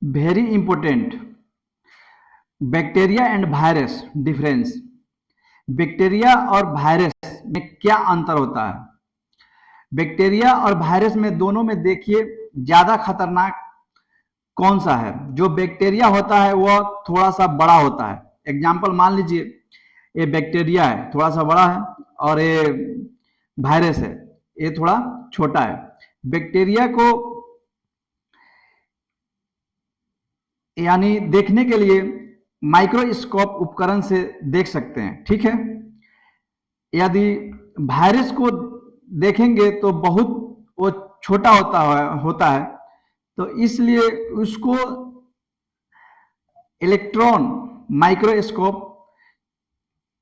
Very important. Bacteria and virus difference. Bacteria और virus में क्या अंतर होता है? बैक्टीरिया और वायरस में दोनों में देखिए ज्यादा खतरनाक कौन सा है? जो बैक्टीरिया होता है वह थोड़ा सा बड़ा होता है। एग्जाम्पल मान लीजिए, ये बैक्टीरिया है, थोड़ा सा बड़ा है, और ये वायरस है, ये थोड़ा छोटा है। बैक्टीरिया को यानी देखने के लिए माइक्रोस्कोप उपकरण से देख सकते हैं, ठीक है। यदि वायरस को देखेंगे तो बहुत वो छोटा होता है, तो इसलिए उसको इलेक्ट्रॉन माइक्रोस्कोप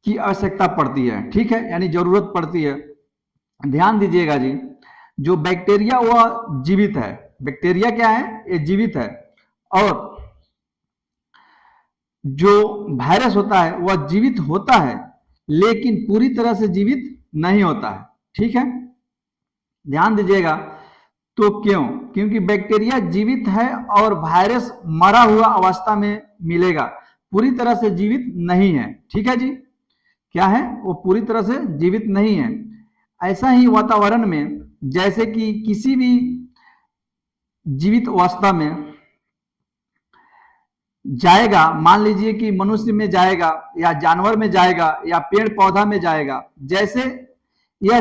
की आवश्यकता पड़ती है, ठीक है, यानी जरूरत पड़ती है। ध्यान दीजिएगा जी, जो बैक्टीरिया वह जीवित है। बैक्टीरिया क्या है? ये जीवित है। और जो वायरस होता है वह जीवित होता है लेकिन पूरी तरह से जीवित नहीं होता है, ठीक है। ध्यान दीजिएगा। तो क्यों? क्योंकि बैक्टीरिया जीवित है और वायरस मरा हुआ अवस्था में मिलेगा, पूरी तरह से जीवित नहीं है, ठीक है जी। क्या है? वो पूरी तरह से जीवित नहीं है। ऐसा ही वातावरण में जैसे कि किसी भी जीवित अवस्था में जाएगा, मान लीजिए कि मनुष्य में जाएगा या जानवर में जाएगा या पेड़ पौधा में जाएगा, जैसे यह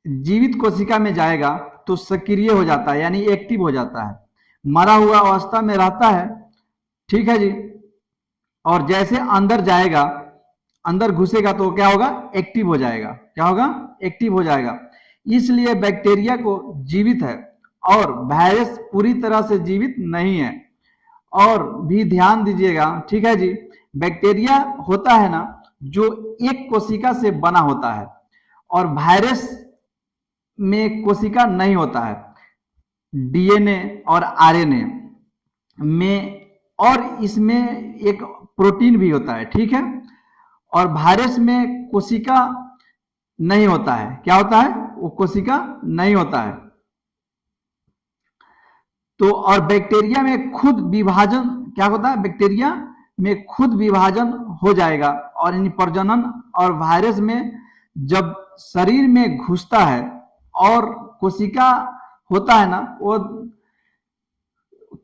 जीवित कोशिका में जाएगा तो सक्रिय हो जाता है, यानी एक्टिव हो जाता है, मरा हुआ अवस्था में रहता है, ठीक है जी। और जैसे अंदर जाएगा, अंदर घुसेगा तो क्या होगा? एक्टिव हो जाएगा। क्या होगा? एक्टिव हो जाएगा। इसलिए बैक्टीरिया को जीवित है और वायरस पूरी तरह से जीवित नहीं है। और भी ध्यान दीजिएगा, ठीक है जी। बैक्टीरिया होता है ना, जो एक कोशिका से बना होता है, और वायरस में कोशिका नहीं होता है। डीएनए और आरएनए में, और इसमें एक प्रोटीन भी होता है, ठीक है। और वायरस में कोशिका नहीं होता है। क्या होता है? वो कोशिका नहीं होता है। तो और बैक्टीरिया में खुद विभाजन क्या होता है? बैक्टीरिया में खुद विभाजन हो जाएगा और इन प्रजनन, और वायरस में जब शरीर में घुसता है और कोशिका होता है ना, वो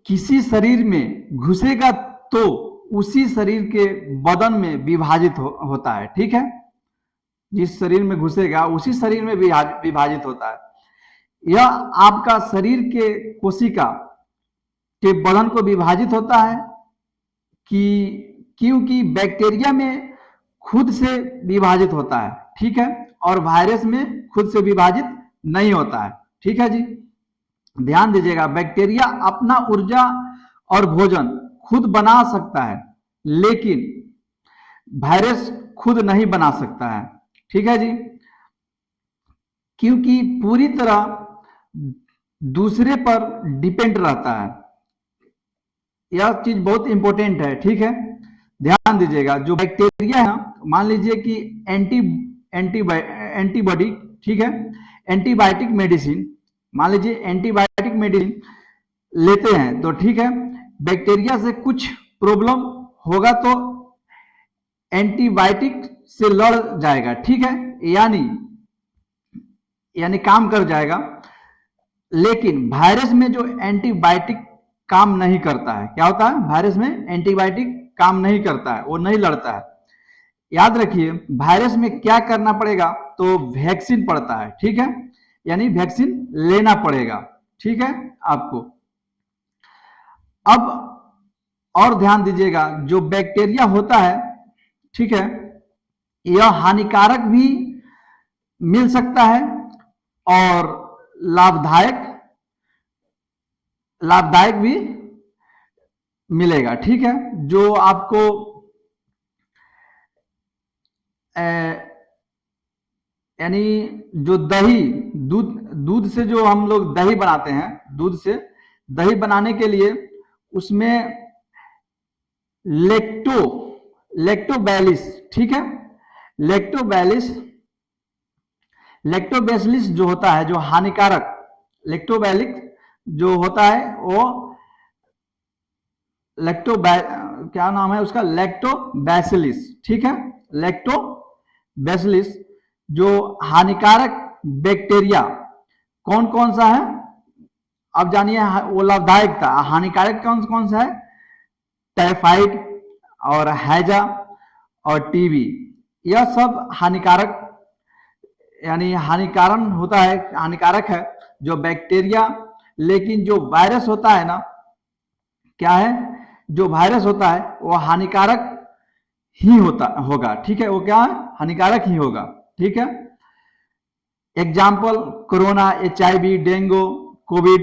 किसी शरीर में घुसेगा तो उसी शरीर के बदन में विभाजित होता है, ठीक है। जिस शरीर में घुसेगा उसी शरीर में विभाजित होता है। यह आपका शरीर के कोशिका के बदन को विभाजित होता है कि क्योंकि बैक्टीरिया में खुद से विभाजित होता है, ठीक है, और वायरस में खुद से विभाजित नहीं होता है, ठीक है जी। ध्यान दीजिएगा, बैक्टीरिया अपना ऊर्जा और भोजन खुद बना सकता है लेकिन वायरस खुद नहीं बना सकता है, ठीक है जी, क्योंकि पूरी तरह दूसरे पर डिपेंड रहता है। यह चीज बहुत इंपॉर्टेंट है, ठीक है। ध्यान दीजिएगा, जो बैक्टीरिया है, मान लीजिए कि एंटीबॉडी, ठीक है, एंटीबायोटिक मेडिसिन, मान लीजिए एंटीबायोटिक मेडिसिन लेते हैं तो ठीक है, बैक्टीरिया से कुछ प्रॉब्लम होगा तो एंटीबायोटिक से लड़ जाएगा, ठीक है, यानी काम कर जाएगा। लेकिन वायरस में जो एंटीबायोटिक काम नहीं करता है, क्या होता है? वायरस में एंटीबायोटिक काम नहीं करता है, वो नहीं लड़ता है। याद रखिए, वायरस में क्या करना पड़ेगा? तो वैक्सीन पड़ता है, ठीक है, यानी वैक्सीन लेना पड़ेगा, ठीक है आपको। अब और ध्यान दीजिएगा, जो बैक्टीरिया होता है, ठीक है, यह हानिकारक भी मिल सकता है और लाभदायक भी मिलेगा, ठीक है। जो आपको यानी जो दूध से जो हम लोग दही बनाते हैं, दूध से दही बनाने के लिए उसमें लैक्टोबैसिलस, ठीक है, लैक्टोबैसिलस जो होता है, जो हानिकारक लैक्टोबैसिलस जो होता है, वो क्या नाम है उसका, लैक्टोबैसिलिस, ठीक है, लैक्टोबैसिलिस, जो हानिकारक बैक्टीरिया कौन कौन सा है, अब जानिए। वो लाभदायक था, हानिकारक कौन कौन सा है, टाइफाइड और हैजा और टीबी, यह सब हानिकारक, यानी हानिकारक होता है, हानिकारक है जो बैक्टीरिया। लेकिन जो वायरस होता है ना, क्या है, जो वायरस होता है वो हानिकारक ही होगा, ठीक है, वो क्या है, हानिकारक ही होगा, ठीक है। Example corona, HIV, dengue, Covid,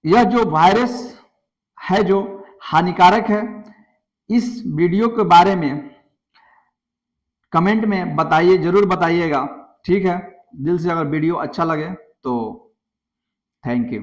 यह जो वायरस है जो हानिकारक है। इस वीडियो के बारे में कमेंट में बताइए, जरूर बताइएगा, ठीक है। दिल से अगर वीडियो अच्छा लगे तो थैंक यू।